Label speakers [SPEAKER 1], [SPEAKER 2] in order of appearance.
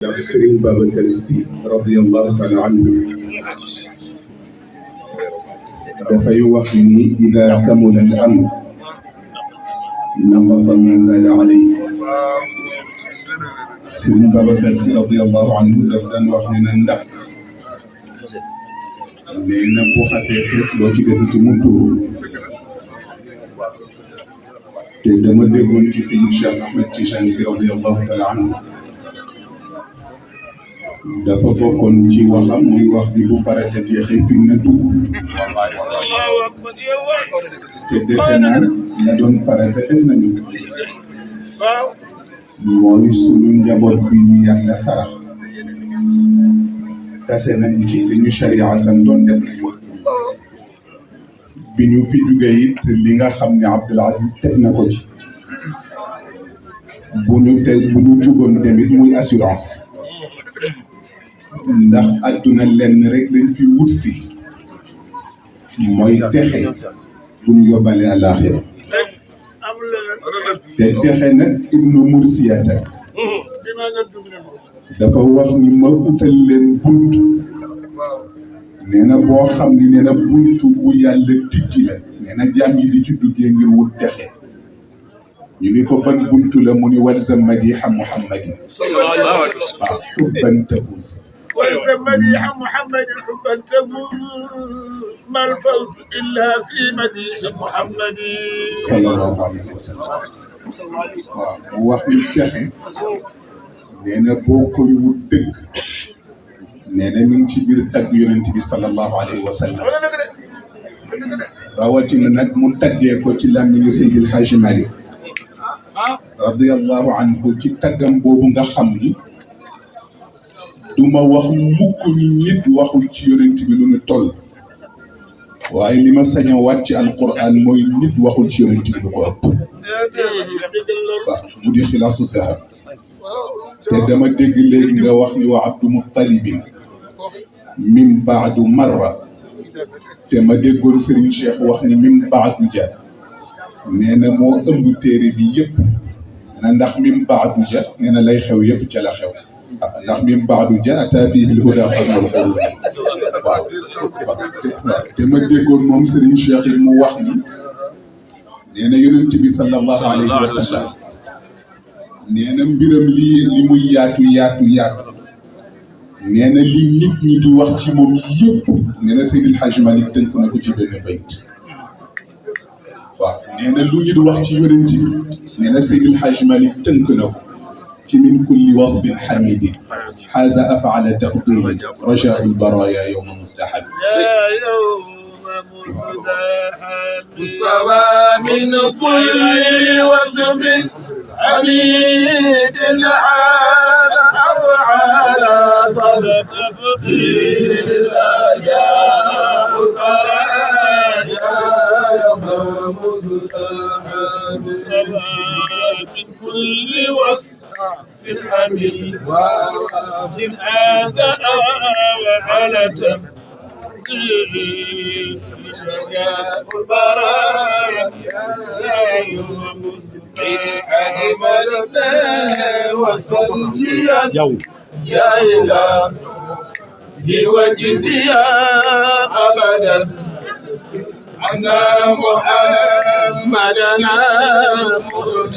[SPEAKER 1] Serigne Babacar Sy radiyallahu taala anhu dafay wax ni ida kamula al amr naqasa ma zada alayhi. Serigne Babacar Sy radiyallahu anhu daf daan wax ne na ndax nee na bu xasee xees loo ci defati mu tuuru te dama déggoon ci Seydi Cheikh Ahmed Tidiane Sy radiyallahu taala anhu dafa bokkoon ci waxam muy wax ni bu farata jeexee fi na dugg te defe naa la doon farata def nañu mooy sunu njaboot bi ñu yàlla sarax tase nañ ci li ñu sharia santoon def nañu bi ñu fi jugee it li nga xam ne Abdoul Aziz teg na ko ci bu ñu jugoon tamit muy assurance ndax adduna lenn rek lañ fi wut si mooy texe bu ñu yóbbaale àllaaxira te texe nag ibnu mursiyata dafa wax ni ma utal leen buntu nee na boo xam ni nee na buntu bu yàlla tijji la nee na jaam yi di ci duggee ngir wut texe ñu ni ko ban buntu la mu ni walzam madiha muhammadin waaw xubban tafus
[SPEAKER 2] والزم مديح محمد حبا تفوز ما الفوز الا في مديح محمد
[SPEAKER 1] صلى الله عليه وسلم. waaw mu wax ni texe nee na boo koy wut dëgg nee na mi ngi ci biir tagg yonent bi sallallahu alayhi wa sallam rawatina nag mu taggee ko ci làmmiñu Seydil Hadji Malick radiyallahu anhu ci taggam boobu nga xam ni duma wax mukk ni nit waxul ci yonent bi lu ñu toll waaye li ma sañ a waat ci alquran mooy nit waxul ci yonent bi lu ko ëpp waaw mu di xilaasu dahab te dama dégg léegi nga wax ni wa abdu muttalibin min baadu marra te ma déggoon Serigne Cheikh wax ni min baadu ja nee na moo ëmb téere bi yëpp na ndax min baadu ja nee na lay xew yëpp ca la xew ndax min baadu ja ata fihi lhuda xamul xol waaw te ma déggoon moom Serigne Cheikh yi mu wax ni nee na yonent bi sallallahu alayhi wa sallam nee na mbiram li muy yaatu nee na li nit ñi di wax ci moom yëpp nee na Seydil Hadji Malick tënk na ko ci benn bayt waaw nee na lu nit wax ci yonent bi nee na Seydil Hadji Malick tënk na ko ci min kulli wasbin hamidin haza afala tafdilin rajaa albaraya yowma mustahab
[SPEAKER 2] مستوى من كل وصف حميد هذا أفعال تفضيل الأجاء البرايا يوم مستحب مستوى من كل وصف حميد هذا أفعال تفضيل البرايا يوم مستحب وصليا يا إلهي وجزيا أبدا أن محمدنا